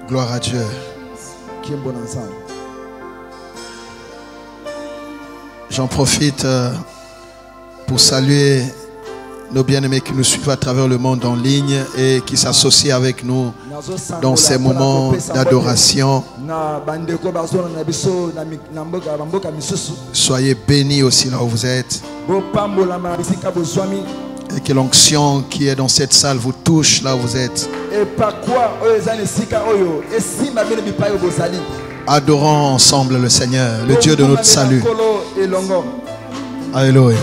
Gloire à Dieu. Qui est bon ensemble. J'en profite pour saluer nos bien-aimés qui nous suivent à travers le monde en ligne et qui s'associent avec nous dans ces moments d'adoration. Soyez bénis aussi là où vous êtes. Et que l'onction qui est dans cette salle vous touche là où vous êtes. Adorons ensemble le Seigneur, le Dieu de notre salut. Alléluia.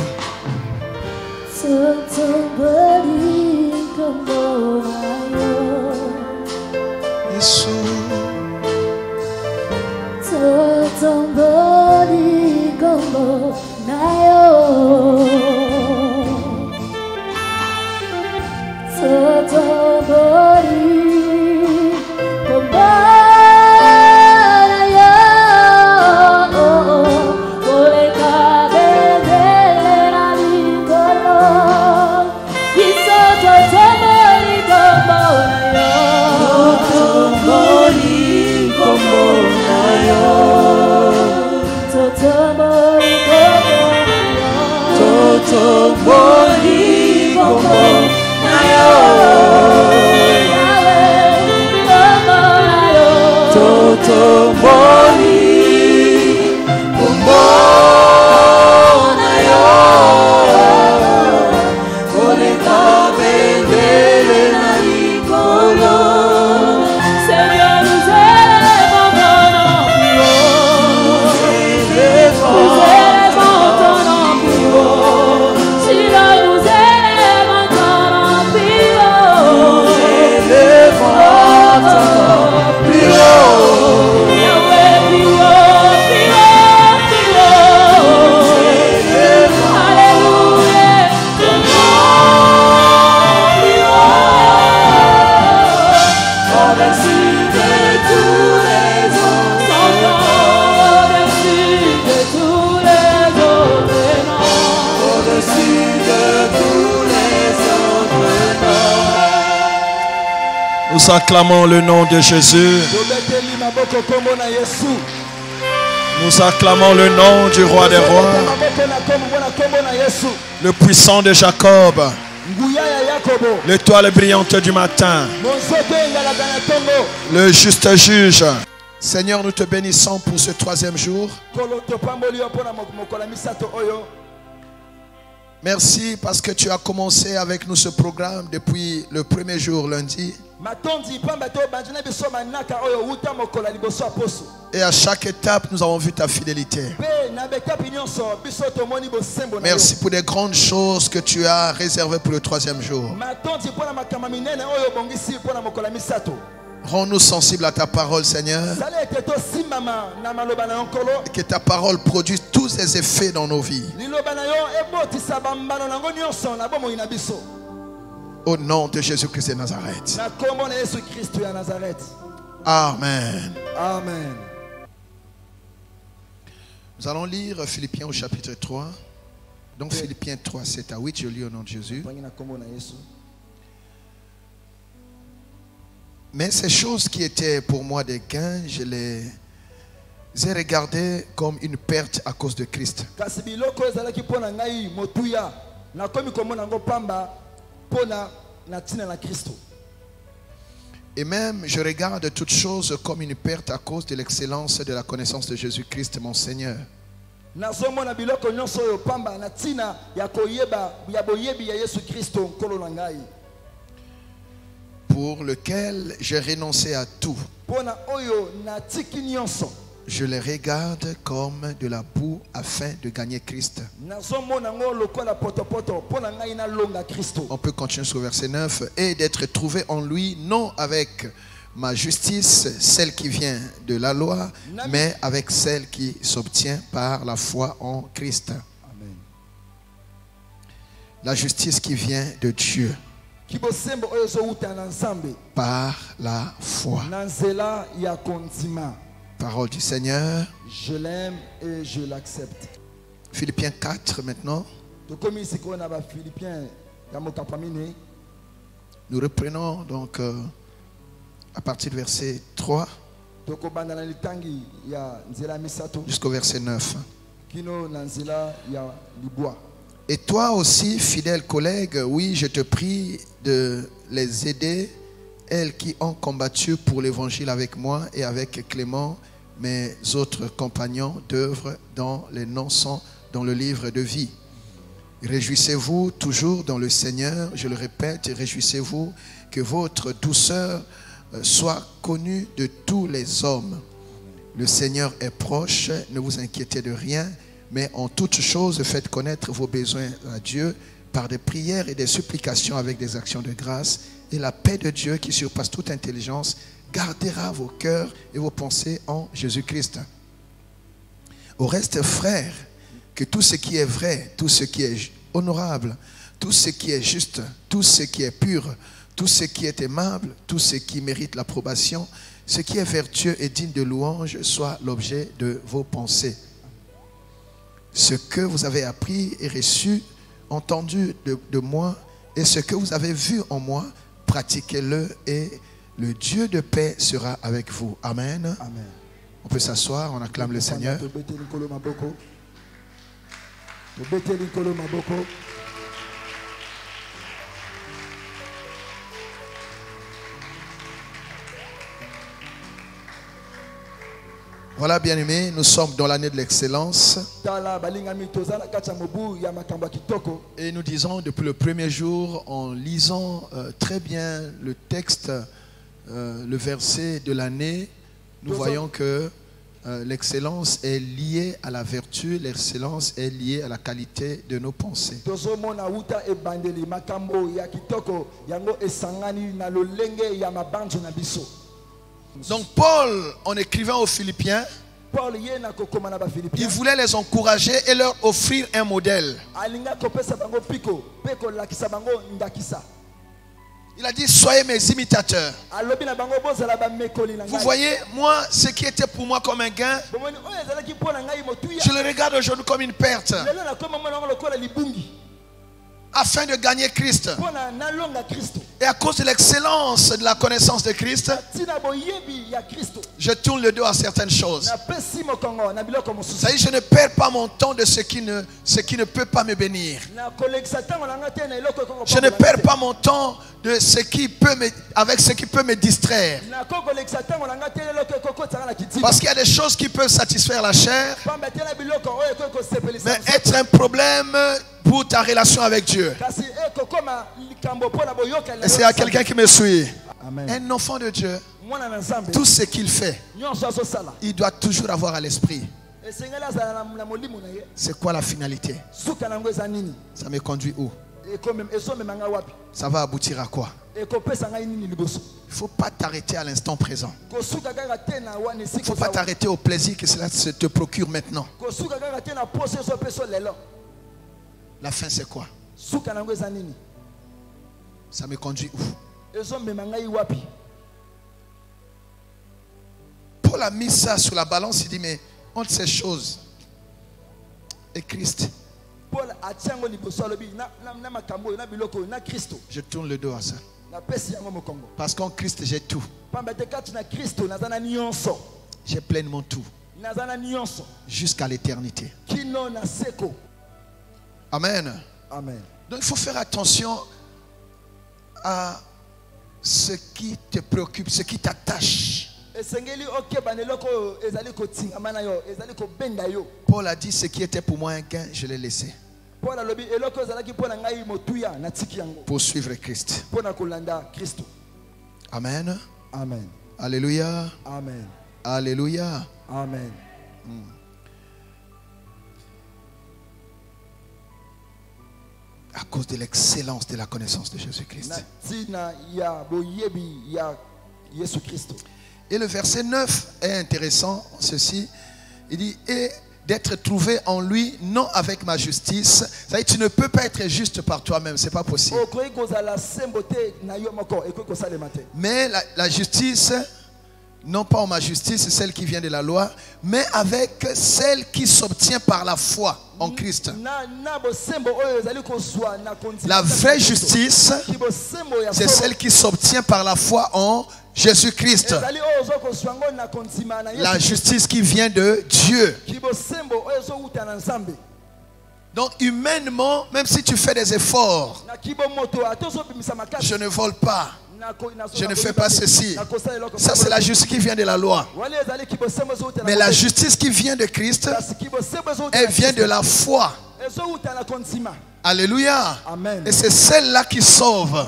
Nous acclamons le nom de Jésus. Nous acclamons le nom du roi des rois, le puissant de Jacob, l'étoile brillante du matin, le juste juge. Seigneur, nous te bénissons pour ce troisième jour. Merci parce que tu as commencé avec nous ce programme depuis le premier jour, lundi. Et à chaque étape, nous avons vu ta fidélité. Merci pour les grandes choses que tu as réservées pour le troisième jour. Rends-nous sensibles à ta parole, Seigneur. Et que ta parole produise tous ses effets dans nos vies. Au nom de Jésus-Christ de Nazareth. Amen. Amen. Nous allons lire Philippiens au chapitre 3. Donc Philippiens 3, 7 à 8. Je lis au nom de Jésus. Mais ces choses qui étaient pour moi des gains, je les ai regardées comme une perte à cause de Christ. Et même je regarde toutes choses comme une perte à cause de l'excellence de la connaissance de Jésus-Christ mon Seigneur, pour lequel j'ai renoncé à tout. Je les regarde comme de la boue afin de gagner Christ. On peut continuer sur verset 9. Et d'être trouvé en lui, non avec ma justice, celle qui vient de la loi, mais avec celle qui s'obtient par la foi en Christ. Amen. La justice qui vient de Dieu par la foi. Parole du Seigneur. Je l'aime et je l'accepte. Philippiens 4 maintenant. Nous reprenons donc à partir du verset 3 jusqu'au verset 9. Et toi aussi, fidèle collègue, oui, je te prie de les aider, elles qui ont combattu pour l'évangile avec moi et avec Clément, mes autres compagnons d'œuvre, dont les noms sont dans le livre de vie. Réjouissez-vous toujours dans le Seigneur, je le répète, réjouissez-vous que votre douceur soit connue de tous les hommes. Le Seigneur est proche, ne vous inquiétez de rien, mais en toutes choses faites connaître vos besoins à Dieu par des prières et des supplications avec des actions de grâce, et la paix de Dieu qui surpasse toute intelligence gardera vos cœurs et vos pensées en Jésus-Christ. Au reste, frères, que tout ce qui est vrai, tout ce qui est honorable, tout ce qui est juste, tout ce qui est pur, tout ce qui est aimable, tout ce qui mérite l'approbation, ce qui est vertueux et digne de louange soit l'objet de vos pensées. Ce que vous avez appris et reçu, entendu de moi, et ce que vous avez vu en moi, pratiquez-le et le Dieu de paix sera avec vous. Amen. Amen. On peut s'asseoir, on acclame le Seigneur. Voilà, bien-aimés, nous sommes dans l'année de l'excellence. Et nous disons depuis le premier jour, en lisant très bien le texte, le verset de l'année, nous voyons que l'excellence est liée à la vertu, l'excellence est liée à la qualité de nos pensées. Donc Paul, en écrivant aux Philippiens, il voulait les encourager et leur offrir un modèle. Il a dit, soyez mes imitateurs. Vous voyez, moi, ce qui était pour moi comme un gain, je le regarde aujourd'hui comme une perte. Afin de gagner Christ. Et à cause de l'excellence de la connaissance de Christ, je tourne le dos à certaines choses. C'est-à-dire, je ne perds pas mon temps de ce qui ne peut pas me bénir. Je ne perds pas mon temps de ce qui peut avec ce qui peut me distraire. Parce qu'il y a des choses qui peuvent satisfaire la chair, mais être un problème pour ta relation avec Dieu. Et c'est à quelqu'un qui me suit. Amen. Un enfant de Dieu, tout ce qu'il fait, il doit toujours avoir à l'esprit. C'est quoi la finalité? Ça me conduit où? Ça va aboutir à quoi? Il ne faut pas t'arrêter à l'instant présent. Il ne faut pas t'arrêter au plaisir que cela te procure maintenant. La fin, c'est quoi? Ça me conduit où? Paul a mis ça sur la balance. Il dit, mais entre ces choses et Christ, je tourne le dos à ça. Parce qu'en Christ, j'ai tout. J'ai pleinement tout. Jusqu'à l'éternité. Amen. Amen. Donc il faut faire attention à ce qui te préoccupe, ce qui t'attache. Paul a dit, ce qui était pour moi un gain, je l'ai laissé pour suivre Christ. Amen. Amen. Alléluia. Amen. Alléluia. Amen. À cause de l'excellence de la connaissance de Jésus-Christ. Et le verset 9 est intéressant, ceci. Il dit, et d'être trouvé en lui, non avec ma justice. C'est-à-dire, tu ne peux pas être juste par toi-même, c'est pas possible. Mais la justice Non pas en ma justice, celle qui vient de la loi, mais avec celle qui s'obtient par la foi en Christ. La vraie justice, c'est celle qui s'obtient par la foi en Jésus-Christ. La justice qui vient de Dieu. Donc humainement, même si tu fais des efforts, je ne vole pas, je ne fais pas ceci. Ça, c'est la justice qui vient de la loi. Mais la justice qui vient de Christ, elle vient de la foi. Alléluia. Amen. Et c'est celle-là qui sauve.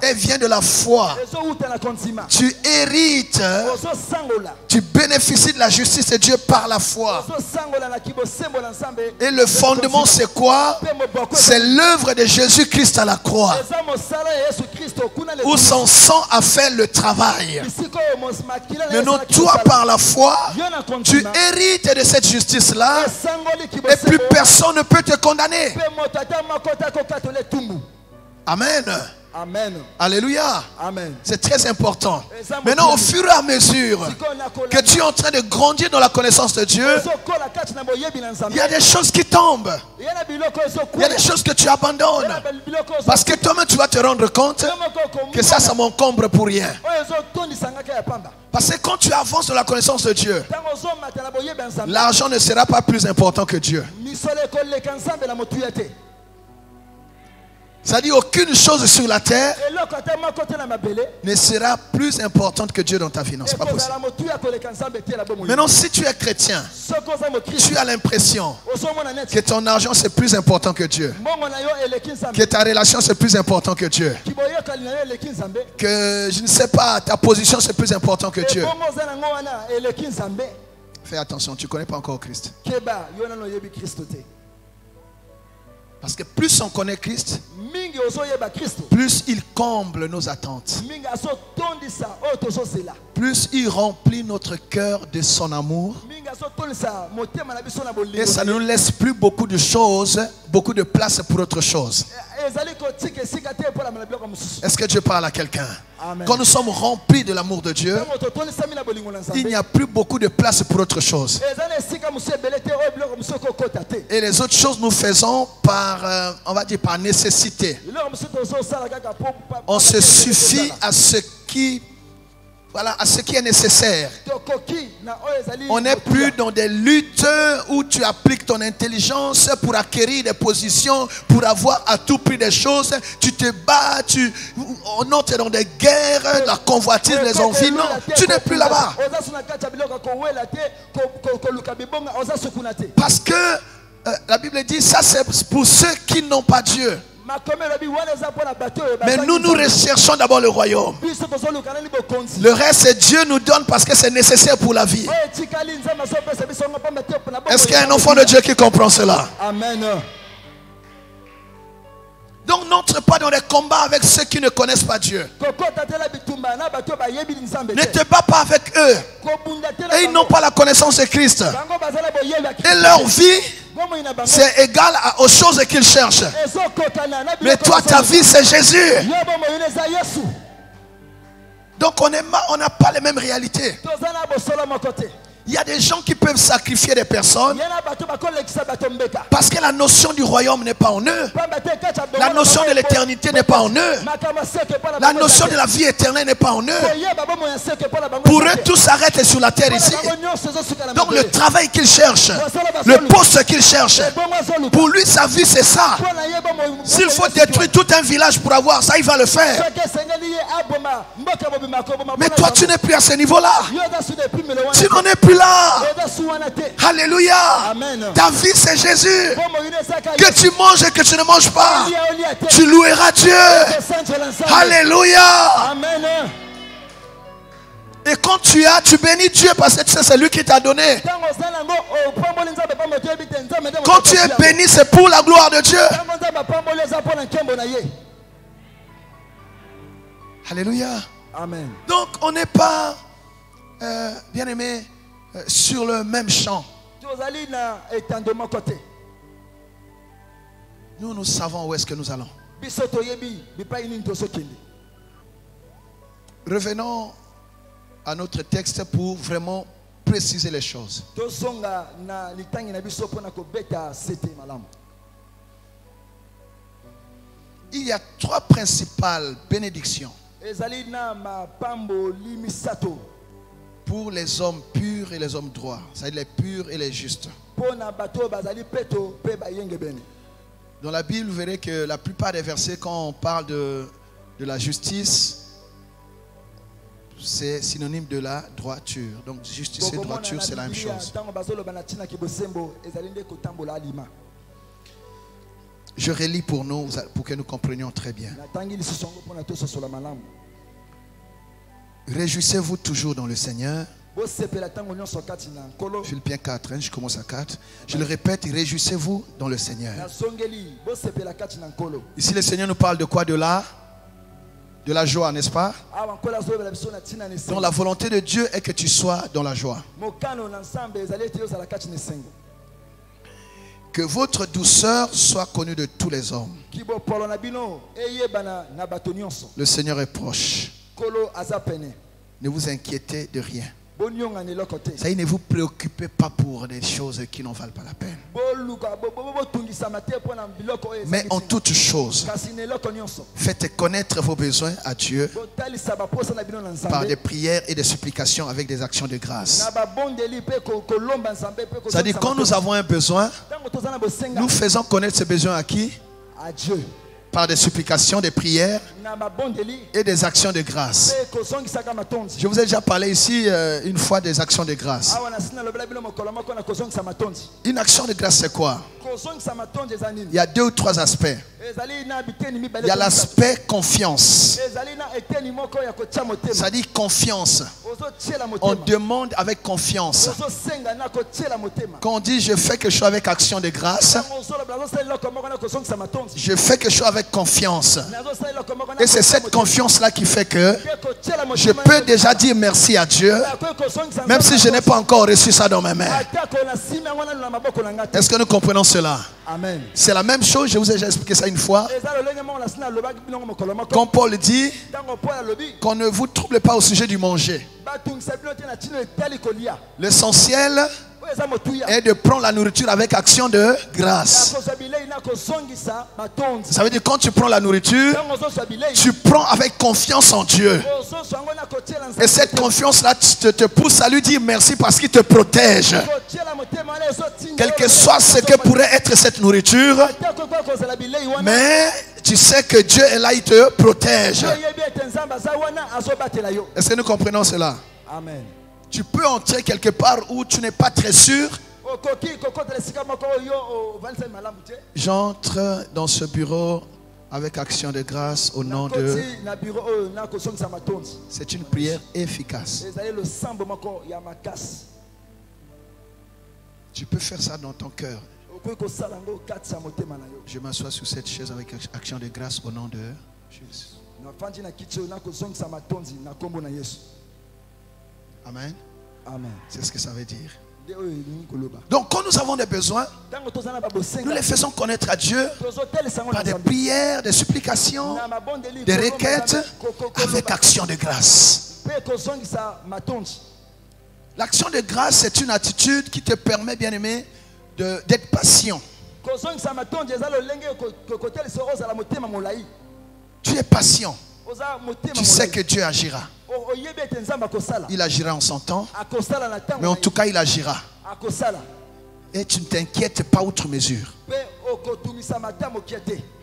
Elle vient de la foi. Tu hérites, tu bénéficies de la justice de Dieu par la foi. Et le fondement, c'est quoi? C'est l'œuvre de Jésus-Christ à la croix, où son sang a fait le travail. Maintenant, toi, par la foi, tu hérites de cette justice-là, et plus personne ne peut te condamner. Amen. Amen. Alléluia. Amen. C'est très important. Maintenant, au fur et à mesure que tu es en train de grandir dans la connaissance de Dieu, il y a des choses qui tombent. Il y a des choses que tu abandonnes. Parce que toi-même, tu vas te rendre compte que ça m'encombre pour rien. Parce que quand tu avances dans la connaissance de Dieu, l'argent ne sera pas plus important que Dieu. C'est-à-dire aucune chose sur la terre ne sera plus importante que Dieu dans ta vie. Non, c'est pas possible. Maintenant, si tu es chrétien, tu as l'impression que ton argent c'est plus important que Dieu, que ta relation c'est plus important que Dieu, que je ne sais pas, ta position c'est plus important que Dieu. Fais attention, tu ne connais pas encore Christ. Parce que plus on connaît Christ, plus il comble nos attentes. Plus il remplit notre cœur de son amour. Et ça ne nous laisse plus beaucoup de choses, beaucoup de place pour autre chose. Est-ce que Dieu parle à quelqu'un? Quand nous sommes remplis de l'amour de Dieu, il n'y a plus beaucoup de place pour autre chose. Et les autres choses nous faisons par, on va dire, par nécessité. On se suffit à ce qui, voilà, à ce qui est nécessaire. On n'est plus dans des luttes où tu appliques ton intelligence pour acquérir des positions, pour avoir à tout prix des choses. Tu te bats, on entre dans des guerres, la convoitise, les envies. Non, tu n'es plus là-bas. Parce que la Bible dit, ça c'est pour ceux qui n'ont pas Dieu. Mais nous recherchons d'abord le royaume. Le reste, Dieu nous donne parce que c'est nécessaire pour la vie. Est-ce qu'il y a un enfant de Dieu qui comprend cela? Amen. Donc n'entre pas dans des combats avec ceux qui ne connaissent pas Dieu. Ne te bats pas avec eux. Et ils n'ont pas la connaissance de Christ. Et leur vie, c'est égal aux choses qu'ils cherchent. Mais toi, ta vie, c'est Jésus. Donc on n'a pas les mêmes réalités. Il y a des gens qui peuvent sacrifier des personnes parce que la notion du royaume n'est pas en eux. La notion de l'éternité n'est pas en eux. La notion de la vie éternelle n'est pas en eux. Pour eux, tout s'arrête sur la terre ici. Donc le travail qu'ils cherchent, le poste qu'ils cherchent, pour lui, sa vie, c'est ça. S'il faut détruire tout un village pour avoir ça, il va le faire. Mais toi, tu n'es plus à ce niveau-là. Tu n'en es plus là. Alléluia. Amen. Ta vie c'est Jésus. Que tu manges et que tu ne manges pas, tu loueras Dieu. Alléluia. Amen. Et quand tu bénis Dieu parce que c'est lui qui t'a donné. Quand tu es béni, c'est pour la gloire de Dieu. Alléluia. Amen. Donc on n'est pas, bien aimé, sur le même champ. Nous savons où est-ce que nous allons. Revenons à notre texte pour vraiment préciser les choses. Il y a trois principales bénédictions pour les hommes purs et les hommes droits, c'est-à-dire les purs et les justes. Dans la Bible, vous verrez que la plupart des versets, quand on parle de la justice, c'est synonyme de la droiture. Donc justice et droiture, c'est la même chose. Je relis pour nous, pour que nous comprenions très bien. Réjouissez-vous toujours dans le Seigneur. Philippiens 4, je commence à 4. Je le répète, réjouissez-vous dans le Seigneur. Ici, le Seigneur nous parle de quoi? De la joie, n'est-ce pas? Donc la volonté de Dieu est que tu sois dans la joie. Que votre douceur soit connue de tous les hommes. Le Seigneur est proche. Ne vous inquiétez de rien. Ça y est, ne vous préoccupez pas pour des choses qui n'en valent pas la peine. Mais en toutes choses, faites connaître vos besoins à Dieu par des prières et des supplications avec des actions de grâce. C'est-à-dire, quand nous avons un besoin, nous faisons connaître ce besoin à qui? À Dieu. Par des supplications, des prières et des actions de grâce. Je vous ai déjà parlé ici une fois des actions de grâce. Une action de grâce, c'est quoi? Il y a deux ou trois aspects. Il y a l'aspect confiance. Ça dit confiance. On demande avec confiance. Quand on dit je fais quelque chose avec action de grâce, je fais quelque chose avec confiance. Et c'est cette confiance-là qui fait que je peux déjà dire merci à Dieu, même si je n'ai pas encore reçu ça dans mes mains. Est-ce que nous comprenons cela? Amen. C'est la même chose, je vous ai déjà expliqué ça une fois. Quand Paul dit qu'on ne vous trouble pas au sujet du manger. L'essentiel est de prendre la nourriture avec action de grâce. Ça veut dire quand tu prends la nourriture, tu prends avec confiance en Dieu. Et cette confiance-là te pousse à lui dire merci parce qu'il te protège. Quel que soit ce que pourrait être cette nourriture, mais tu sais que Dieu est là, il te protège. Est-ce que nous comprenons cela? Amen. Tu peux entrer quelque part où tu n'es pas très sûr. J'entre dans ce bureau avec action de grâce au nom de... C'est une prière efficace. Tu peux faire ça dans ton cœur. Je m'assois sur cette chaise avec action de grâce au nom de Jésus. Amen. Amen. C'est ce que ça veut dire. Donc quand nous avons des besoins, nous les faisons connaître à Dieu par des prières, des supplications, des requêtes avec action de grâce. L'action de grâce, c'est une attitude qui te permet, bien aimé, d'être patient. Tu es patient. Tu sais que Dieu agira. Il agira en son temps, mais en tout cas il agira. Et tu ne t'inquiètes pas outre mesure.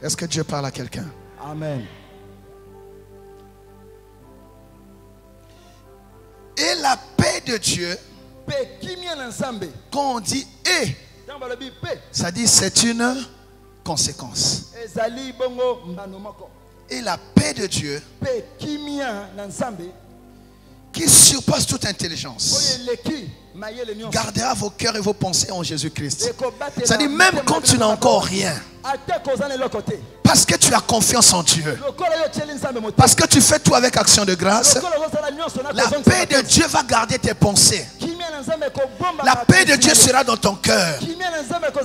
Est-ce que Dieu parle à quelqu'un? Amen. Et la paix de Dieu, quand on dit et, ça dit c'est une conséquence. Et la paix de Dieu qui surpasse toute intelligence gardera vos cœurs et vos pensées en Jésus-Christ. C'est-à-dire même quand tu n'as encore rien, parce que tu as confiance en Dieu, parce que tu fais tout avec action de grâce, la paix de Dieu va garder tes pensées. La paix de Dieu sera dans ton cœur.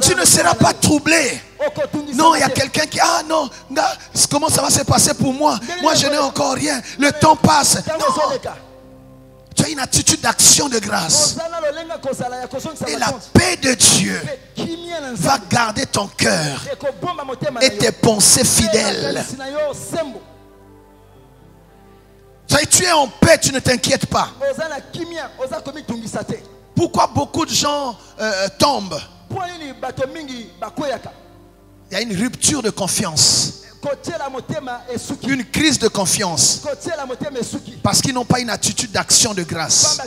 Tu ne seras pas troublé. Non, il y a quelqu'un qui... Ah non, comment ça va se passer pour moi? Moi je n'ai encore rien. Le temps passe. Non. Tu as une attitude d'action de grâce. Et la paix de Dieu va garder ton cœur et tes pensées fidèles. Tu es en paix, tu ne t'inquiètes pas. Pourquoi beaucoup de gens tombent? Il y a une rupture de confiance. Une crise de confiance. Parce qu'ils n'ont pas une attitude d'action de grâce.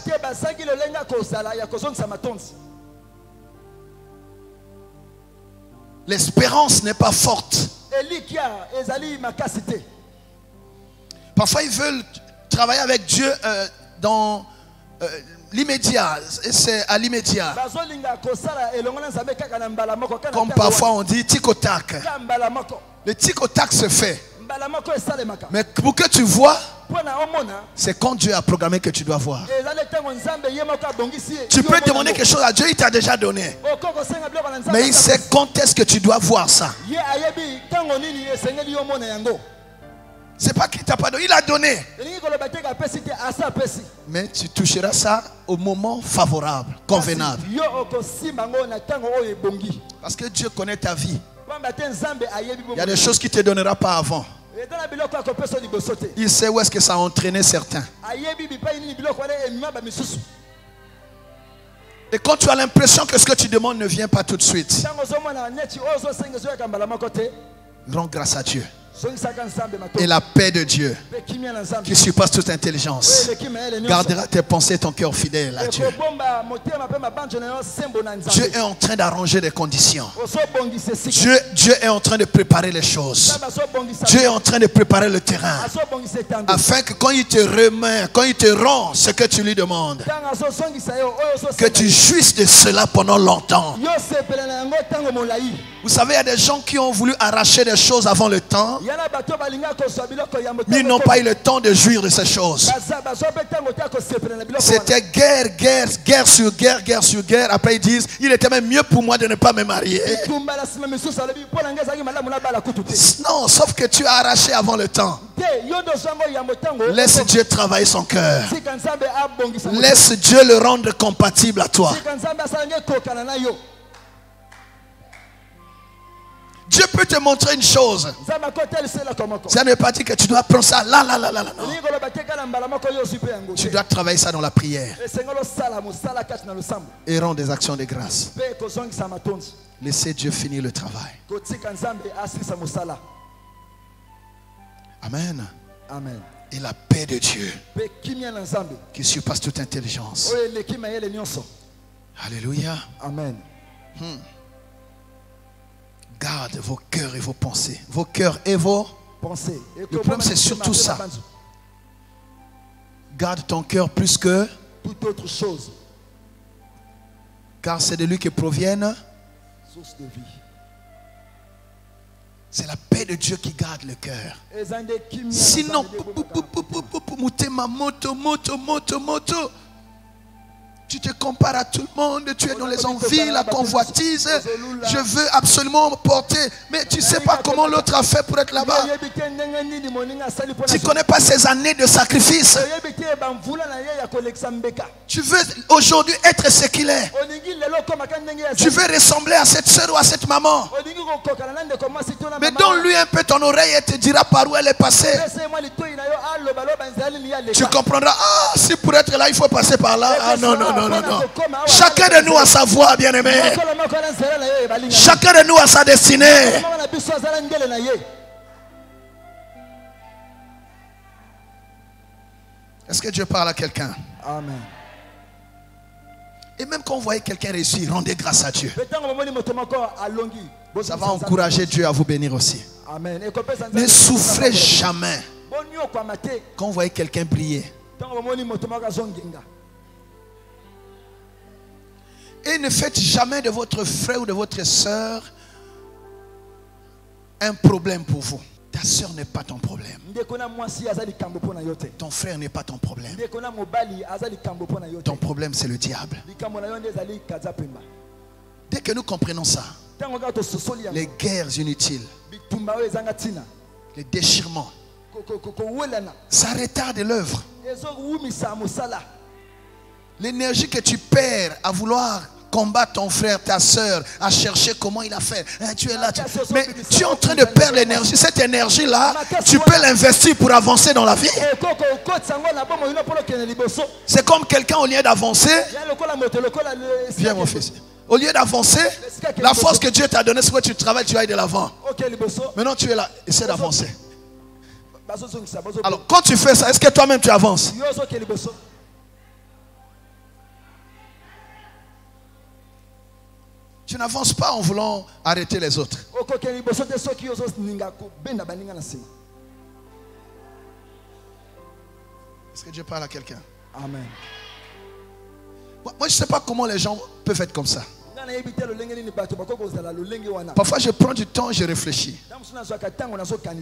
L'espérance n'est pas forte. Parfois ils veulent travailler avec Dieu dans l'immédiat. C'est à l'immédiat. Comme parfois on dit tic au tac. Le tic au tac se fait. Mais pour que tu vois, c'est quand Dieu a programmé que tu dois voir. Tu peux demander quelque chose à Dieu, il t'a déjà donné. Mais il sait quand est-ce que tu dois voir ça. C'est pas qu'il t'a pas donné, il a donné. Mais tu toucheras ça au moment favorable, convenable. Parce que Dieu connaît ta vie. Il y a des choses qu'il ne te donnera pas avant. Il sait où est-ce que ça a entraîné certains. Et quand tu as l'impression que ce que tu demandes ne vient pas tout de suite, rends grâce à Dieu. Et la paix de Dieu, qui surpasse toute intelligence, gardera tes pensées et ton cœur fidèle à Dieu. Dieu est en train d'arranger les conditions. Dieu est en train de préparer les choses. Dieu est en train de préparer le terrain, afin que quand il te remet, quand il te rend ce que tu lui demandes, que tu jouisses de cela pendant longtemps. Vous savez, il y a des gens qui ont voulu arracher des choses avant le temps, mais ils n'ont pas eu le temps de jouir de ces choses. C'était guerre sur guerre. Après ils disent, il était même mieux pour moi de ne pas me marier. Non, sauf que tu as arraché avant le temps. Laisse Dieu travailler son cœur. Laisse Dieu le rendre compatible à toi. Dieu peut te montrer une chose. Ça ne veut pas dire que tu dois prendre ça là. Non. Tu dois travailler ça dans la prière. Et rendre des actions de grâce. Laissez Dieu finir le travail. Amen. Amen. Et la paix de Dieu, qui surpasse toute intelligence. Alléluia. Amen. Garde vos cœurs et vos pensées. Vos cœurs et vos pensées. Le problème, c'est surtout ça. Garde ton cœur plus que toute autre chose. Car c'est de lui que proviennent source de vie. C'est la paix de Dieu qui garde le cœur. Sinon, moto. Tu te compares à tout le monde, tu es dans les envies, la convoitise. Je veux absolument porter, mais tu ne sais pas comment l'autre a fait pour être là-bas. Tu ne connais pas ses années de sacrifice. Tu veux aujourd'hui être ce qu'il est. Tu veux ressembler à cette soeur ou à cette maman. Mais donne-lui un peu ton oreille et te dira par où elle est passée. Tu comprendras, ah, si pour être là, il faut passer par là. Ah non. Chacun de nous a sa voix, bien-aimé. Chacun de nous a sa destinée. Est-ce que Dieu parle à quelqu'un? Amen. Et même quand vous voyez quelqu'un réussir, rendez grâce à Dieu. Ça va encourager Dieu à vous bénir aussi. Amen. Ne souffrez jamais quand vous voyez quelqu'un briller. Et ne faites jamais de votre frère ou de votre soeur un problème pour vous. Ta soeur n'est pas ton problème. Ton frère n'est pas ton problème. Ton problème, c'est le diable. Dès que nous comprenons ça, les guerres inutiles, les déchirements, ça retarde l'œuvre. L'énergie que tu perds à vouloir combattre ton frère, ta soeur, à chercher comment il a fait. Tu es là. Mais tu es en train de perdre l'énergie. Cette énergie-là, tu peux l'investir pour avancer dans la vie. C'est comme quelqu'un au lieu d'avancer. Viens mon fils. Au lieu d'avancer, la force que Dieu t'a donnée, c'est que tu travailles, tu ailles de l'avant. Maintenant tu es là, essaie d'avancer. Alors quand tu fais ça, est-ce que toi-même tu avances? Tu n'avances pas en voulant arrêter les autres. Est-ce que Dieu parle à quelqu'un? Amen. Moi, je ne sais pas comment les gens peuvent être comme ça. Parfois, je prends du temps, je réfléchis.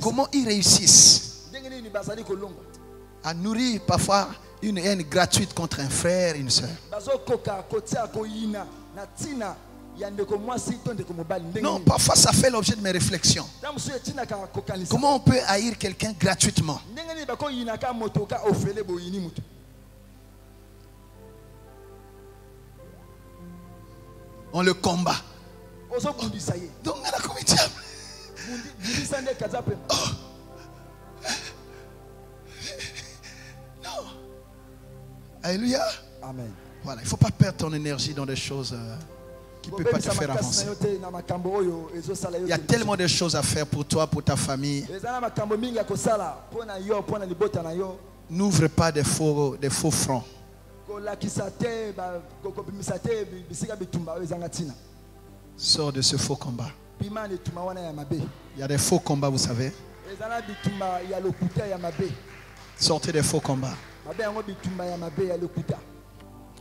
Comment ils réussissent à nourrir parfois une haine gratuite contre un frère et une soeur? Non, parfois ça fait l'objet de mes réflexions. Comment on peut haïr quelqu'un gratuitement? On le combat. Donc, non. Alléluia. Amen. Voilà, il ne faut pas perdre ton énergie dans des choses qui ne peuvent pas te faire avancer. Il y a tellement de choses à faire pour toi, pour ta famille. N'ouvre pas des faux fronts. Sors de ce faux combat. Il y a des faux combats, vous savez. Sortez des faux combats.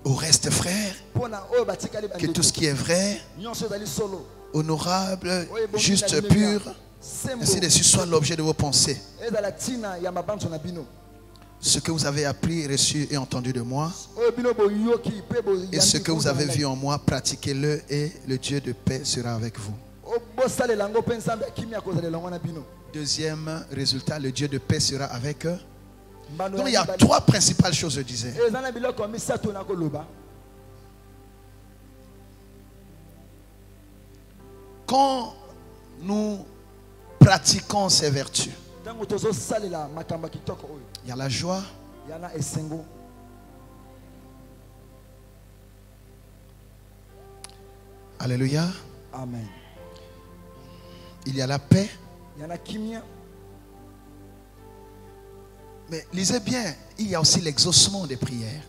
Au reste, frère, que tout ce qui est vrai, honorable, juste, pur, ainsi de suite, soit l'objet de vos pensées. Ce que vous avez appris, reçu et entendu de moi, et ce que vous avez vu en moi, pratiquez-le et le Dieu de paix sera avec vous. Deuxième résultat, le Dieu de paix sera avec eux. Donc il y a trois principales choses, je disais. Quand nous pratiquons ces vertus, il y a la joie, alléluia. Amen. Il y a la paix. Mais lisez bien, il y a aussi l'exaucement des prières.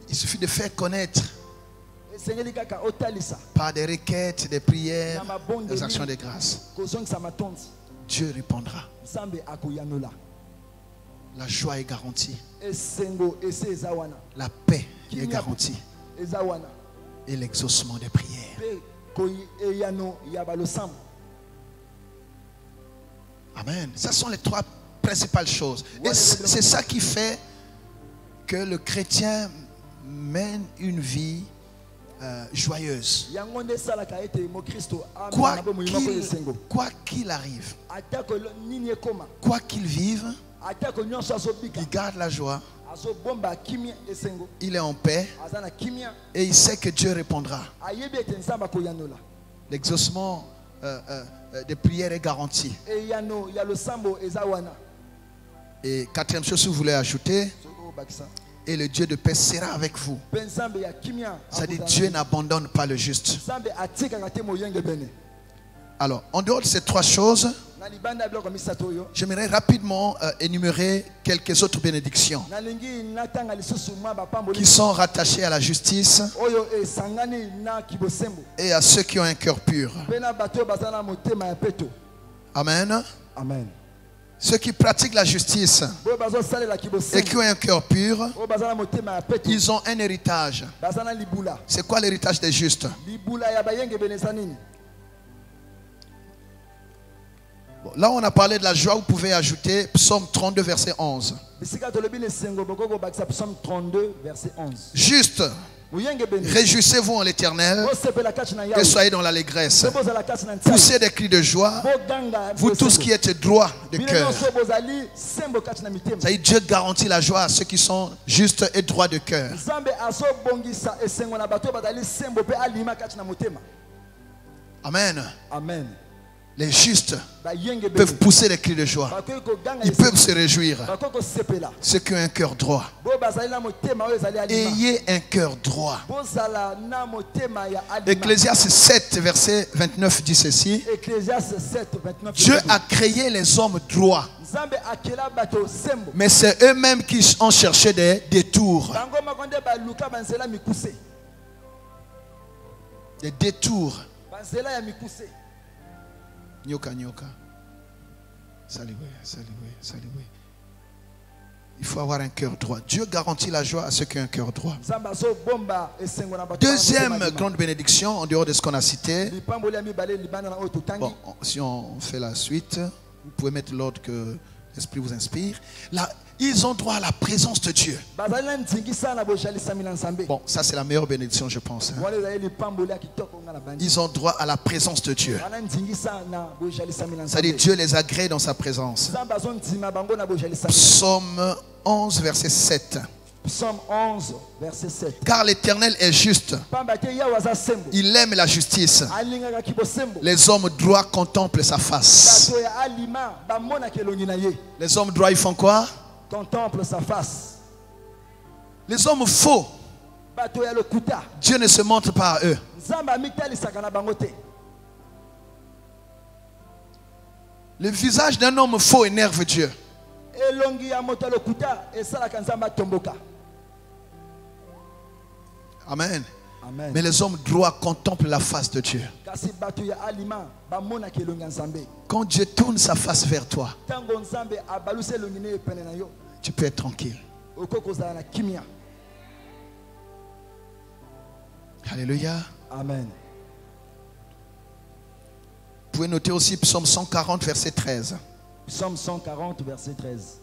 Il suffit de faire connaître par des requêtes, des prières, des actions de grâce. Dieu répondra. La joie est garantie. La paix est garantie. Et l'exaucement des prières. Amen. Ce sont les trois principales choses. Et c'est ça qui fait que le chrétien mène une vie joyeuse. Quoi qu'il arrive, quoi qu'il vive, il garde la joie. Il est en paix et il sait que Dieu répondra. L'exaucement des prières est garanti. Et quatrième chose, si vous voulez ajouter, et le Dieu de paix sera avec vous. C'est-à-dire Dieu n'abandonne pas le juste. Alors, en dehors de ces trois choses, j'aimerais rapidement énumérer quelques autres bénédictions qui sont rattachées à la justice et à ceux qui ont un cœur pur. Amen. Amen. Ceux qui pratiquent la justice et qui ont un cœur pur, ils ont un héritage. C'est quoi l'héritage des justes? Bon, là on a parlé de la joie, vous pouvez ajouter Psaume 32 verset 11. Juste, Réjouissez-vous en l'Éternel et soyez dans l'allégresse. Poussez des cris de joie, vous tous qui êtes droits de cœur. Ça y est, Dieu garantit la joie à ceux qui sont justes et droits de cœur. Amen. Amen. Les justes peuvent pousser des cris de joie. Ils peuvent se réjouir. Ceux qui ont un cœur droit. Ayez un cœur droit. Ecclésiaste 7, verset 29 dit ceci. Dieu a créé les hommes droits. Mais c'est eux-mêmes qui ont cherché des détours. Des détours. Nyoka, nyoka. Salut, salut, salut. Il faut avoir un cœur droit. Dieu garantit la joie à ceux qui ont un cœur droit. Deuxième grande bénédiction, en dehors de ce qu'on a cité. Bon, si on fait la suite, vous pouvez mettre l'ordre que l'Esprit vous inspire. Là, ils ont droit à la présence de Dieu. Bon, ça c'est la meilleure bénédiction, je pense. Ils ont droit à la présence de Dieu. C'est-à-dire Dieu les agrée dans sa présence. Psaume 11, verset 7. Psaume 11, verset 7. Car l'Éternel est juste. Il aime la justice. Les hommes droits contemplent sa face. Les hommes droits, ils font quoi? Contemplent sa face. Les hommes faux, Dieu ne se montre pas à eux. Le visage d'un homme faux énerve Dieu. Amen. Amen. Mais les hommes droits contemplent la face de Dieu. Quand Dieu tourne sa face vers toi, tu peux être tranquille. Alléluia. Amen. Vous pouvez noter aussi Psaume 140, verset 13. Psaume 140, verset 13.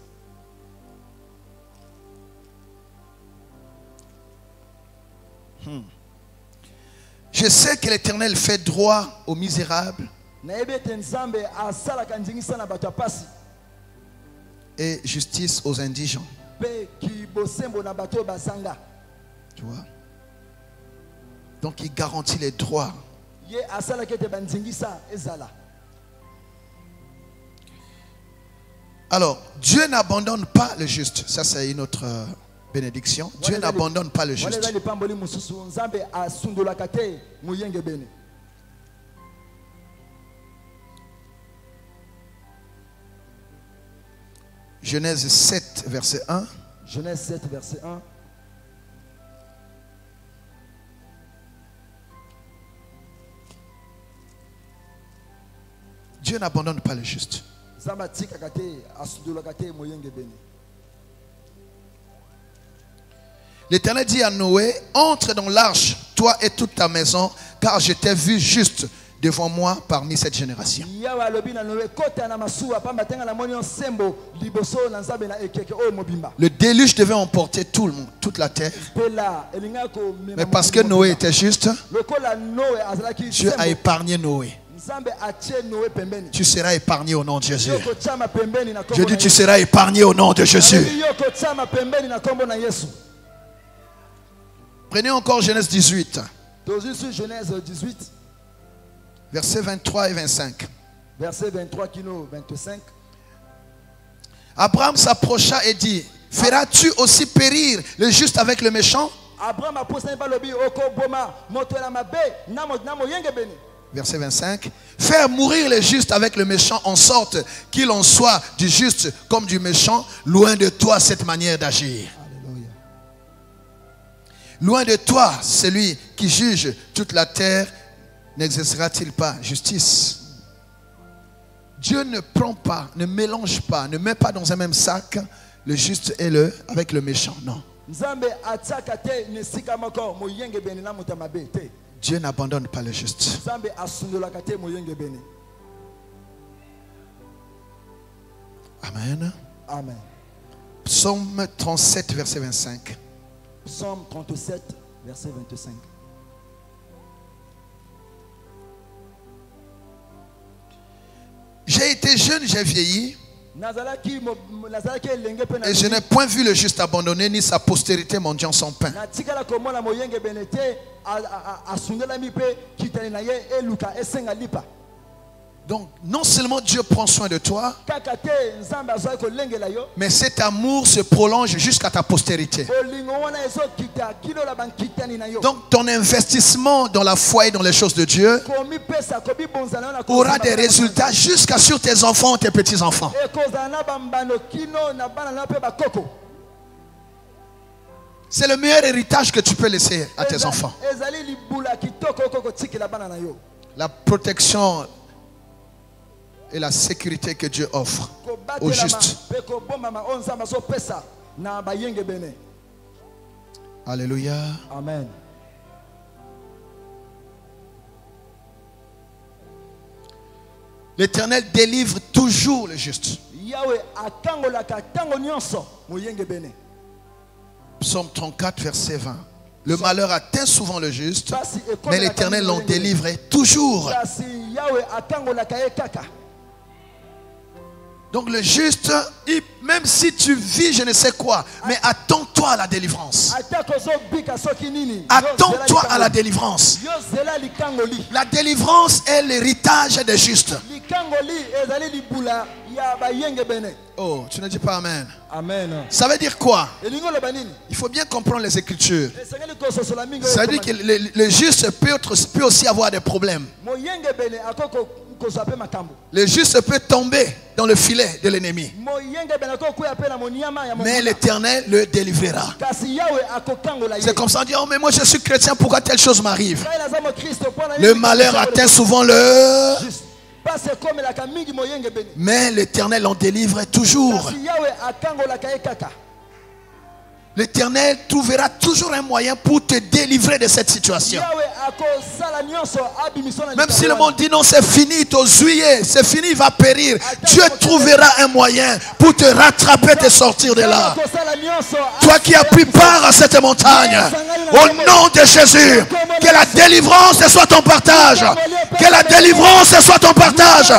Je sais que l'Éternel fait droit aux misérables et justice aux indigents. Tu vois? Donc il garantit les droits. Alors, Dieu n'abandonne pas le juste. Ça, c'est une autre bénédiction. Dieu n'abandonne pas le juste. Genèse 7, verset 1. Genèse 7, verset 1. Dieu n'abandonne pas le juste. L'Éternel dit à Noé, entre dans l'arche, toi et toute ta maison, car je t'ai vu juste devant moi parmi cette génération. Le déluge devait emporter tout le monde, toute la terre. Mais parce que Noé était juste, Dieu a épargné Noé. Tu seras épargné au nom de Jésus. Je dis, tu seras épargné au nom de Jésus. Prenez encore Genèse 18. Genèse 18. Versets 23 et 25. Verset 23, 25. Abraham s'approcha et dit, feras-tu aussi périr le juste avec le méchant? Verset 25. Faire mourir les justes avec le méchant en sorte qu'il en soit du juste comme du méchant. Loin de toi cette manière d'agir. Loin de toi celui qui juge toute la terre. N'exercera-t-il pas justice? Dieu ne prend pas, ne mélange pas, ne met pas dans un même sac le juste et avec le méchant. Non. Dieu n'abandonne pas le juste. Amen. Amen. Psaume 37, verset 25. Psaume 37, verset 25. J'ai été jeune, j'ai vieilli. Et je n'ai point vu le juste abandonné, ni sa postérité mendiant son pain. Donc, non seulement Dieu prend soin de toi, mais cet amour se prolonge jusqu'à ta postérité. Donc, ton investissement dans la foi et dans les choses de Dieu aura des résultats jusqu'à sur tes enfants et tes petits-enfants. C'est le meilleur héritage que tu peux laisser à tes enfants. La protection et la sécurité que Dieu offre aux justes. Alléluia. Amen. L'Éternel délivre toujours le juste. Psaume 34, verset 20. Le malheur atteint souvent le juste, mais l'Éternel l'en délivre toujours. Donc le juste, même si tu vis je ne sais quoi, mais attends-toi à la délivrance. Attends-toi à la délivrance. La délivrance est l'héritage des justes. Oh, tu ne dis pas Amen. Amen. Ça veut dire quoi? Il faut bien comprendre les Écritures. Ça veut dire que le juste peut aussi avoir des problèmes. Le juste peut tomber dans le filet de l'ennemi. Mais l'Éternel le délivrera. C'est comme ça, on dit, oh mais moi je suis chrétien, pourquoi telle chose m'arrive? Le malheur atteint souvent le... Mais l'Éternel en délivre toujours. L'Éternel trouvera toujours un moyen pour te délivrer de cette situation. Même si le monde dit non, c'est fini, c'est fini, il va périr. Dieu trouvera un moyen pour te rattraper, te sortir de là. Toi qui as pris part à cette montagne, au nom de Jésus, que la délivrance soit ton partage. Que la délivrance soit ton partage.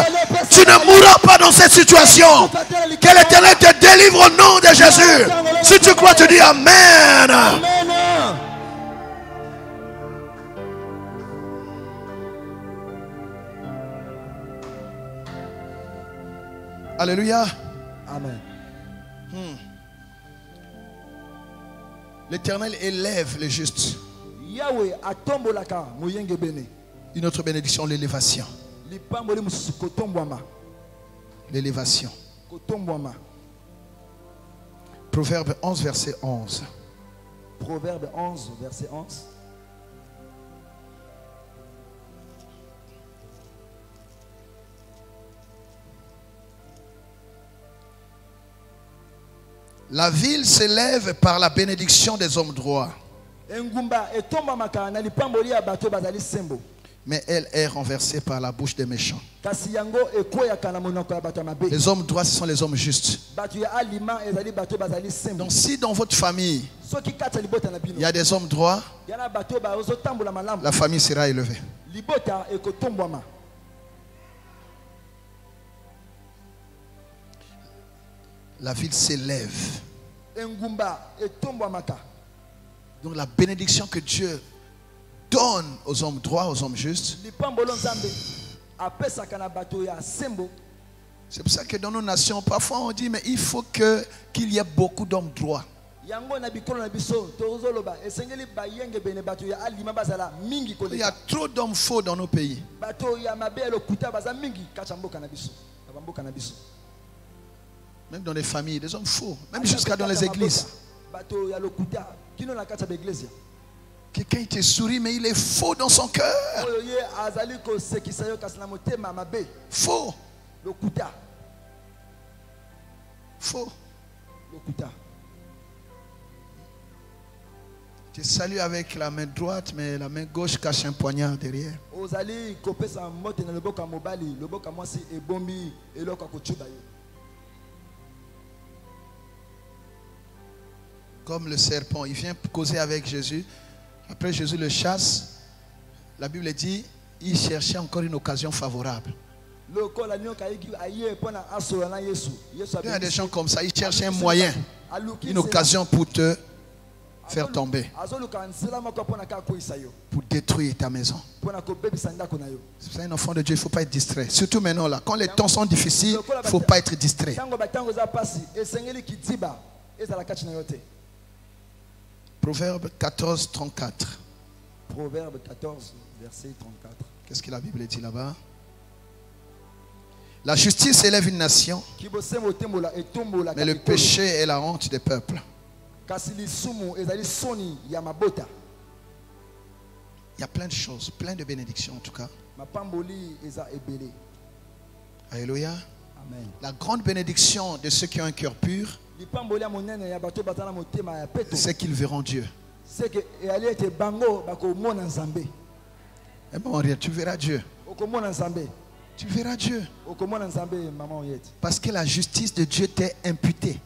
Tu ne mourras pas dans cette situation. Que l'Éternel te délivre au nom de Jésus. Si tu crois, tu dis Amen. Alléluia. Amen. L'Éternel élève les justes. Une autre bénédiction, l'élévation. L'élévation. Proverbe 11, verset 11. Proverbe 11, verset 11. La ville s'élève par la bénédiction des hommes droits, mais elle est renversée par la bouche des méchants. Les hommes droits, ce sont les hommes justes. Donc si dans votre famille, il y a des hommes droits, la famille sera élevée. La ville s'élève. Donc la bénédiction que Dieu donne aux hommes droits, aux hommes justes. C'est pour ça que dans nos nations, parfois on dit, mais il faut qu'il y ait beaucoup d'hommes droits. Il y a trop d'hommes faux dans nos pays. Même dans les familles, des hommes faux. Même jusqu'à dans les églises. Quelqu'un il te sourit, mais il est faux dans son cœur. Faux. Faux. Tu salues avec la main droite, mais la main gauche cache un poignard derrière. Comme le serpent, il vient causer avec Jésus. Après Jésus le chasse, la Bible dit, il cherchait encore une occasion favorable. Il y a des gens comme ça, ils cherchent un moyen, une occasion pour te faire tomber, pour détruire ta maison. C'est un enfant de Dieu, il ne faut pas être distrait. Surtout maintenant là, quand les temps sont difficiles, il ne faut pas être distrait. Proverbe 14, 34. Proverbe 14, verset 34. Qu'est-ce que la Bible dit là-bas? La justice élève une nation, mais le péché est la honte des peuples. Il y a plein de choses, plein de bénédictions en tout cas. Alléluia. Amen. La grande bénédiction de ceux qui ont un cœur pur, c'est qu'ils verront Dieu. Et bon, tu verras Dieu. Tu verras Dieu. Parce que la justice de Dieu t'est imputée.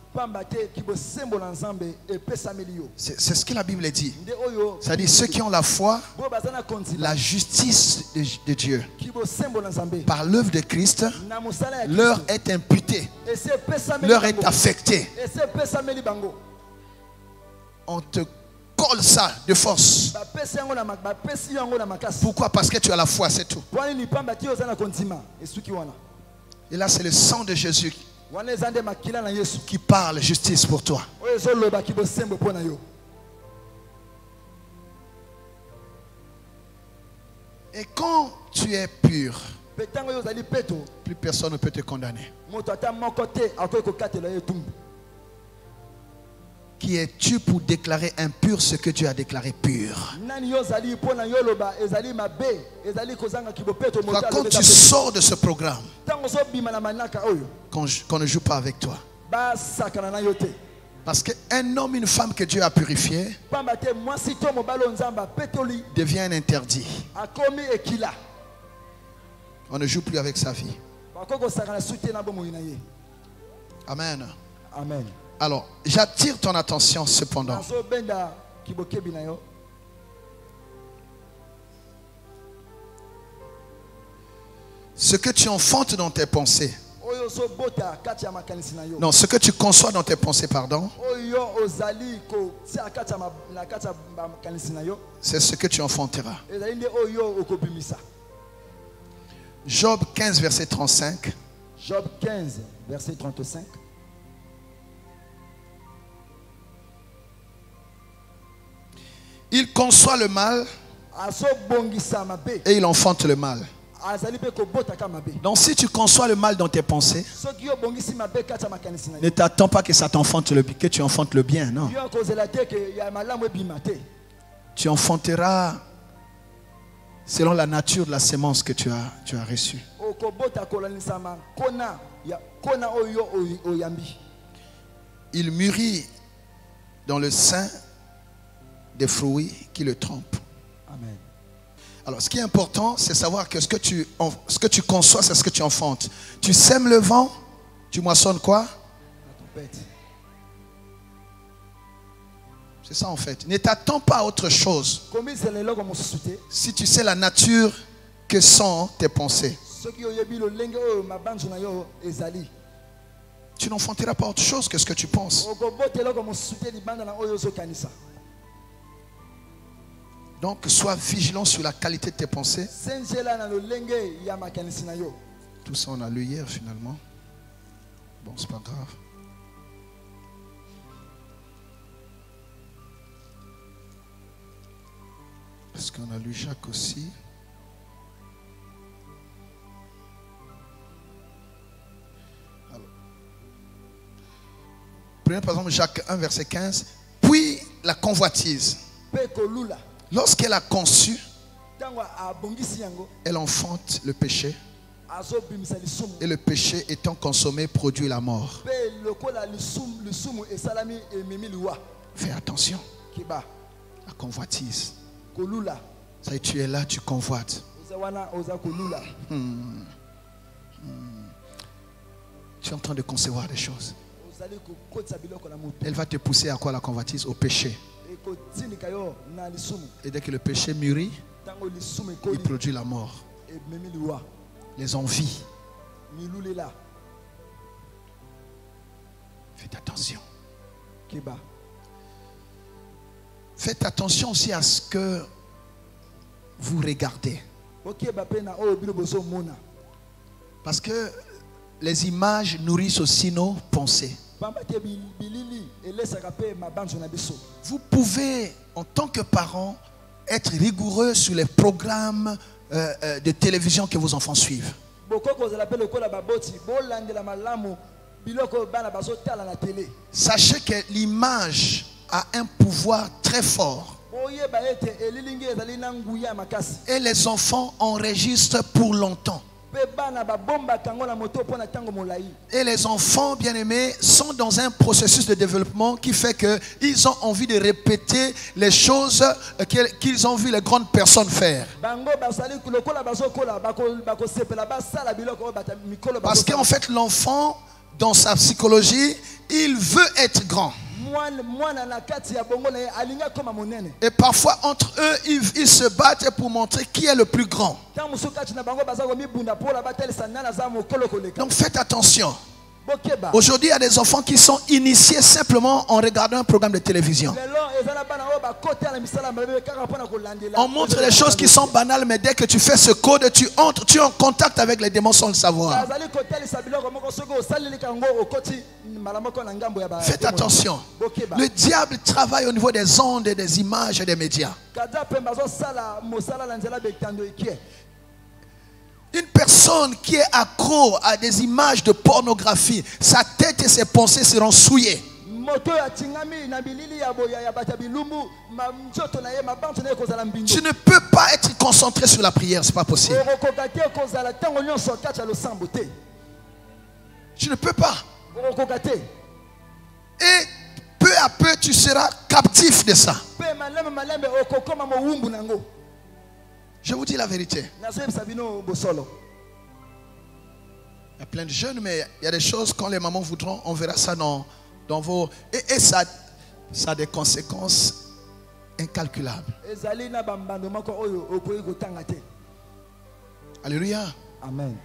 C'est ce que la Bible dit. C'est-à-dire ceux qui ont la foi, la justice de Dieu, par l'œuvre de Christ, leur est imputée, leur est affectée. On te colle ça de force. Pourquoi? Parce que tu as la foi, c'est tout. Et là, c'est le sang de Jésus qui parle justice pour toi. Et quand tu es pur, plus personne ne peut te condamner. Qui es-tu pour déclarer impur ce que Dieu a déclaré pur? Quand tu sors de ce programme, qu'on ne joue pas avec toi. Parce qu'un homme, une femme que Dieu a purifié devient un interdit. On ne joue plus avec sa vie. Amen. Amen. Alors, j'attire ton attention cependant. Ce que tu enfantes dans tes pensées. Non, ce que tu conçois dans tes pensées, pardon. C'est ce que tu enfanteras. Job 15, verset 35. Job 15, verset 35. Il conçoit le mal et il enfante le mal. Donc si tu conçois le mal dans tes pensées, ne t'attends pas que ça t'enfante que tu enfantes le bien, non. Tu enfanteras selon la nature de la sémence que tu as reçue. Il mûrit dans le sein des fruits qui le trompent. Amen. Alors, ce qui est important, c'est savoir que ce que tu conçois, c'est ce que tu enfantes. Tu sèmes le vent, tu moissonnes quoi? La tempête. C'est ça en fait. Ne t'attends pas à autre chose. Si tu sais la nature que sont tes pensées, tu n'enfanteras pas autre chose que ce que tu penses. Donc, sois vigilant sur la qualité de tes pensées. Tout ça, on a lu hier finalement. Bon, c'est pas grave. Est-ce qu'on a lu Jacques aussi? Alors, prenez par exemple Jacques 1, verset 15. Puis la convoitise. Lorsqu'elle a conçu, elle enfante le péché. Et le péché étant consommé produit la mort. Fais attention. La convoitise. Ça y est, tu es là, tu convoites. Tu es en train de concevoir des choses. Elle va te pousser à quoi la convoitise? Au péché. Et dès que le péché mûrit, il produit la mort. Les envies. Faites attention. Faites attention aussi à ce que vous regardez. Parce que les images nourrissent aussi nos pensées. Vous pouvez, en tant que parent, être rigoureux sur les programmes de télévision que vos enfants suivent. Sachez que l'image a un pouvoir très fort. Et les enfants enregistrent pour longtemps. Et les enfants bien-aimés sont dans un processus de développement qui fait qu'ils ont envie de répéter les choses qu'ils ont vu les grandes personnes faire. Parce qu'en fait l'enfant, dans sa psychologie, il veut être grand. Et parfois entre eux ils se battent pour montrer qui est le plus grand. Donc faites attention. Aujourd'hui il y a des enfants qui sont initiés simplement en regardant un programme de télévision. On montre des choses qui sont banales, mais dès que tu fais ce code, tu es en contact avec les démons sans le savoir. Faites attention. Le diable travaille au niveau des ondes, des images et des médias. Une personne qui est accro à des images de pornographie, sa tête et ses pensées seront souillées. Tu ne peux pas être concentré sur la prière, c'est pas possible. Tu ne peux pas. Et peu à peu, tu seras captif de ça. Je vous dis la vérité. Il y a plein de jeunes, mais il y a des choses, quand les mamans voudront, on verra ça dans vos... Et ça a des conséquences incalculables. Alléluia. Amen.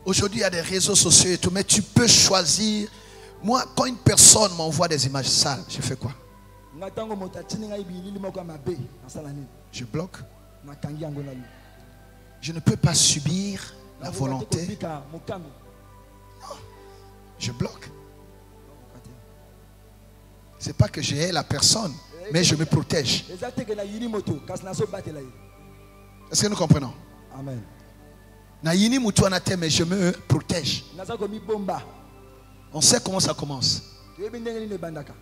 Aujourd'hui, il y a des réseaux sociaux et tout, mais tu peux choisir. Moi, quand une personne m'envoie des images sales, je fais quoi? Je bloque. Je ne peux pas subir la volonté. Non, je bloque. C'est pas que j'ai la personne, mais je me protège. Est-ce que nous comprenons? Amen. Mais je me protège. On sait comment ça commence.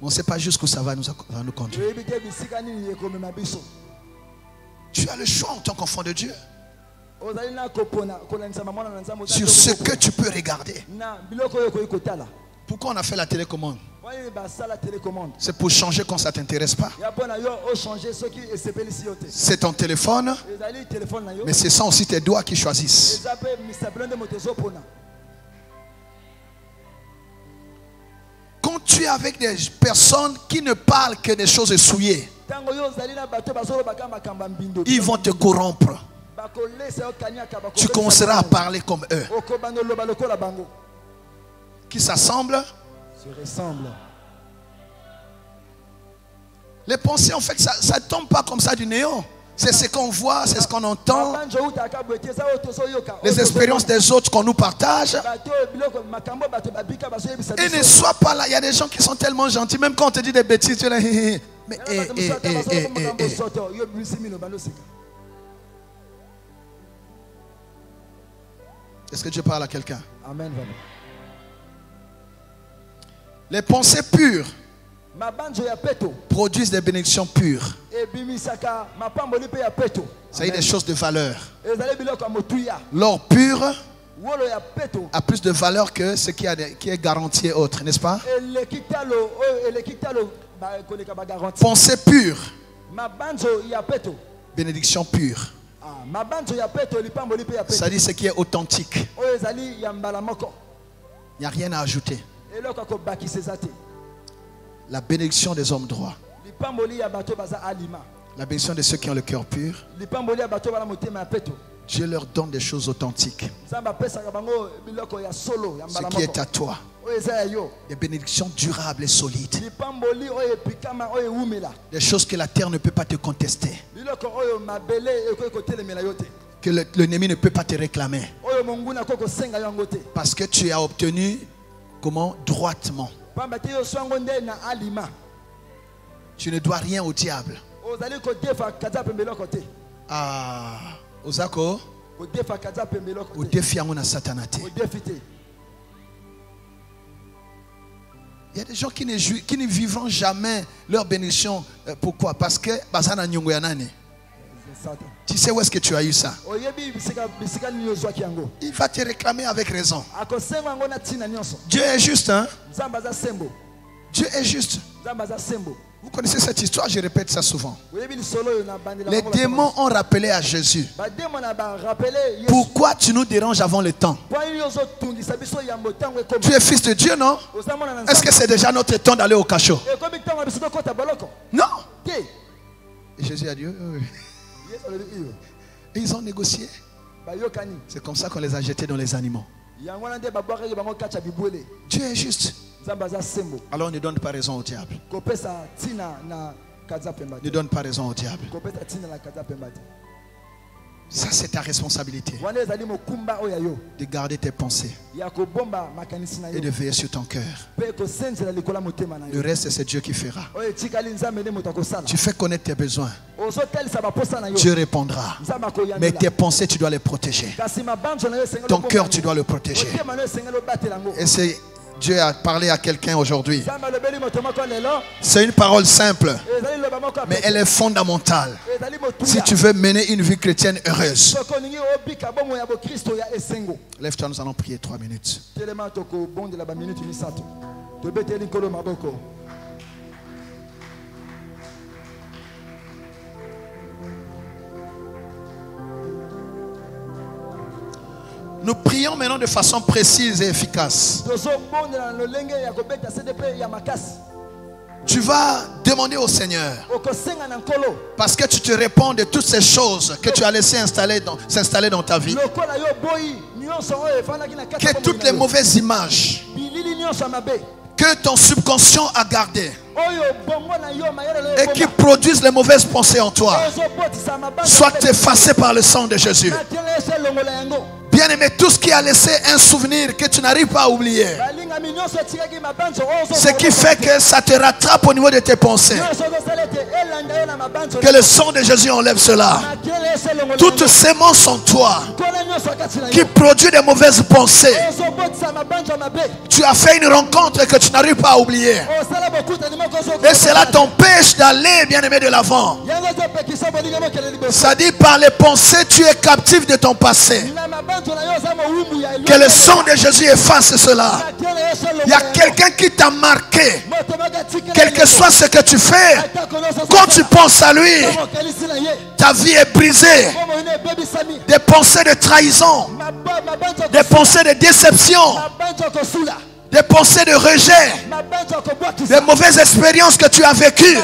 On ne sait pas jusqu'où ça va nous conduire. Tu as le choix en tant qu'enfant de Dieu sur ce que tu peux regarder. Pourquoi on a fait la télécommande? C'est pour changer quand ça ne t'intéresse pas. C'est ton téléphone, mais c'est ça aussi tes doigts qui choisissent. Quand tu es avec des personnes qui ne parlent que des choses souillées, ils vont te corrompre. Tu commenceras à parler comme eux. Qui s'assemblent, se ressemblent. Les pensées, en fait, ça ne tombe pas comme ça du néant. C'est ce qu'on voit, c'est ce qu'on entend. Les expériences des autres qu'on nous partage. Et ne sois pas là. Il y a des gens qui sont tellement gentils. Même quand on te dit des bêtises, tu es là. Mais est-ce que Dieu parle à quelqu'un? Amen. Les pensées pures produisent des bénédictions pures. C'est des choses de valeur. L'or pur a plus de valeur que ce qui est garanti et autre, n'est-ce pas? Pensée pure, bénédiction pure. Ça dit ce qui est authentique. Il n'y a rien à ajouter. La bénédiction des hommes droits. La bénédiction de ceux qui ont le cœur pur. Dieu leur donne des choses authentiques. Ce qui est à toi. Des bénédictions durables et solides. Des choses que la terre ne peut pas te contester. Que l'ennemi ne peut pas te réclamer. Parce que tu as obtenu comment? Droitement. Tu ne dois rien au diable. Ah, Ozako, au défi à Satanate. Il y a des gens qui ne vivront jamais leur bénédiction. Pourquoi? Parce que tu sais où est-ce que tu as eu ça? Il va te réclamer avec raison. Dieu est juste, hein? Dieu est juste. Vous connaissez cette histoire, je répète ça souvent. Les démons ont rappelé à Jésus: pourquoi tu nous déranges avant le temps? Tu es fils de Dieu, non? Est-ce que c'est déjà notre temps d'aller au cachot? Non. Et Jésus a dit oui. Et ils ont négocié. C'est comme ça qu'on les a jetés dans les animaux. Dieu est juste. Alors ne donne pas raison au diable. Ne donne pas raison au diable. Ça, c'est ta responsabilité. De garder tes pensées et de veiller sur ton cœur. Le reste, c'est Dieu qui fera. Tu fais connaître tes besoins. Dieu répondra. Mais tes pensées, tu dois les protéger. Ton cœur, tu dois le protéger. Et c'est Dieu a parlé à quelqu'un aujourd'hui. C'est une parole simple, mais elle est fondamentale. Si tu veux mener une vie chrétienne heureuse, lève-toi, nous allons prier 3 minutes. Nous prions maintenant de façon précise et efficace. Tu vas demander au Seigneur, parce que tu te réponds de toutes ces choses que tu as laissé s'installer dans ta vie, que toutes les mauvaises images que ton subconscient a gardées et qui produisent les mauvaises pensées en toi soient effacées par le sang de Jésus. Bien-aimé, tout ce qui a laissé un souvenir que tu n'arrives pas à oublier, ce qui fait que ça te rattrape au niveau de tes pensées, que le sang de Jésus enlève cela. Toutes ces sémences en toi qui produisent des mauvaises pensées, tu as fait une rencontre que tu n'arrives pas à oublier, et cela t'empêche d'aller, bien-aimé, de l'avant. Ça dit, par les pensées tu es captif de ton passé. Que le sang de Jésus efface cela. Il y a quelqu'un qui t'a marqué. Quel que soit ce que tu fais, quand tu penses à lui, ta vie est brisée. Des pensées de trahison, des pensées de déception, des pensées de rejet, des mauvaises expériences que tu as vécues,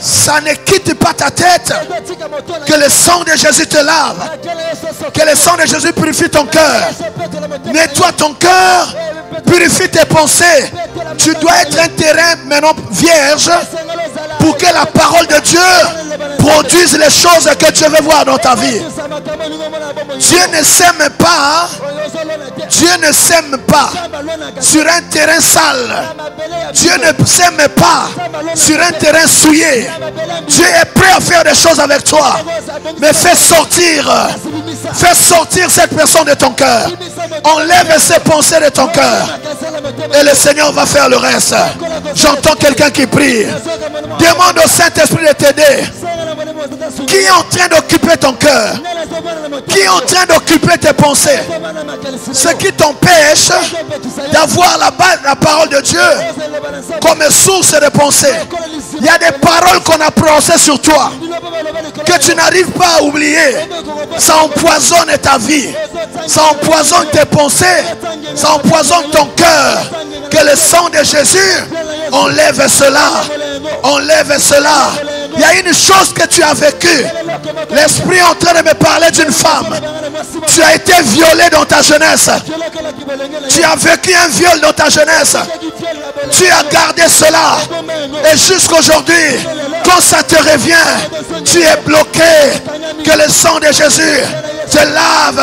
ça ne quitte pas ta tête. Que le sang de Jésus te lave. Que le sang de Jésus purifie ton cœur. Nettoie ton cœur. Purifie tes pensées. Tu dois être un terrain maintenant vierge pour que la parole de Dieu produise les choses que tu veux voir dans ta vie. Dieu ne sème pas. Dieu ne sème pas sur un terrain sale. Dieu ne sème pas sur un terrain souillé. Dieu est prêt à faire des choses avec toi. Mais fais sortir cette personne de ton cœur. Enlève ces pensées de ton cœur. Et le Seigneur va faire le reste. J'entends quelqu'un qui prie. Demande au Saint-Esprit de t'aider. Qui est en train d'occuper ton cœur? Qui est en train d'occuper tes pensées? Ce qui t'empêche d'avoir la parole de Dieu comme source de pensée. Il y a des paroles qu'on a prononcées sur toi que tu n'arrives pas à oublier. Ça empoisonne ta vie. Ça empoisonne tes pensées. Ça empoisonne ton cœur. Que le sang de Jésus enlève cela Enlève cela. Il y a une chose que tu as vécue. L'esprit est en train de me parler d'une femme. Tu as été violé dans ta jeunesse. Tu as vécu un viol dans ta jeunesse. Tu as gardé cela. Et jusqu'aujourd'hui, quand ça te revient, tu es bloqué. Que le sang de Jésus te lave,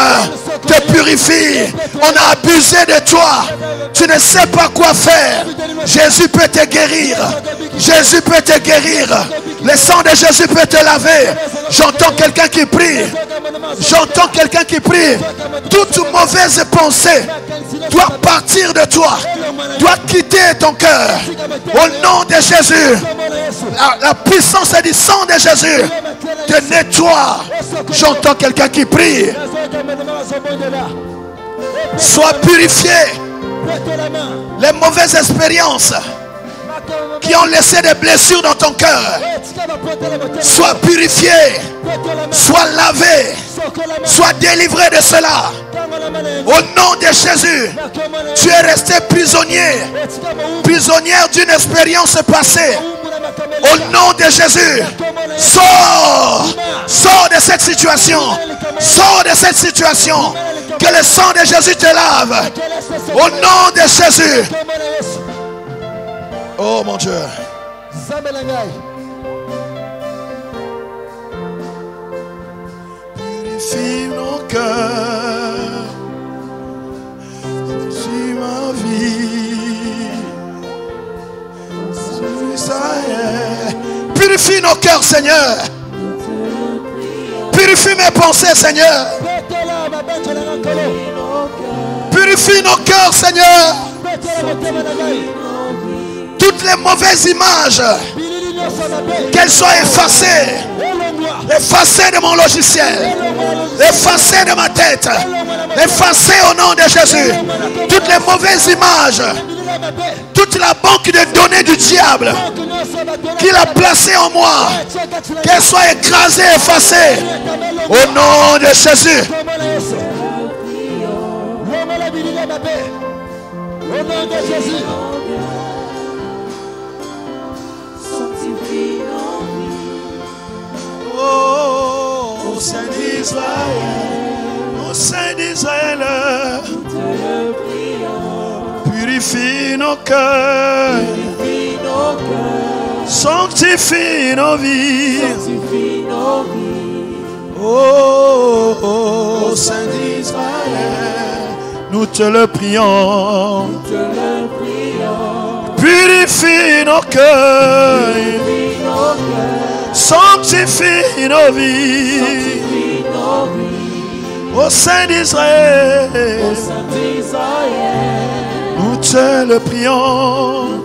te purifie. On a abusé de toi. Tu ne sais pas quoi faire. Jésus peut te guérir. Jésus peut te guérir. Le sang de Jésus peut te laver. J'entends quelqu'un qui prie. J'entends quelqu'un qui prie. Toute mauvaise pensée doit partir de toi. Doit quitter ton cœur. Au nom de Jésus. La puissance du sang de Jésus te nettoie. J'entends quelqu'un qui prie. Sois purifié. Les mauvaises expériences qui ont laissé des blessures dans ton cœur, sois purifié, sois lavé, sois délivré de cela. Au nom de Jésus, tu es resté prisonnier, prisonnière d'une expérience passée. Au nom de Jésus, sors, sors de cette situation, sors de cette situation. Que le sang de Jésus te lave. Au nom de Jésus. Oh mon Dieu. Purifie nos cœurs. Purifie ma vie. Purifie nos cœurs, Seigneur. Purifie mes pensées, Seigneur. Purifie nos cœurs, Seigneur. Toutes les mauvaises images, qu'elles soient effacées. Effacées de mon logiciel. Effacées de ma tête. Effacées au nom de Jésus. Toutes les mauvaises images. Toute la banque de données du diable qu'il a placée en moi, qu'elle soit écrasée, effacée. Au nom de Jésus. Au nom de Jésus. Oh, au sein d'Israël, au sein d'Israël, purifie nos cœurs, sanctifie nos vies. Oh, au sein d'Israël, nous te le prions. Purifie nos cœurs, sanctifie nos vies. Au sein d'Israël, nous te le prions.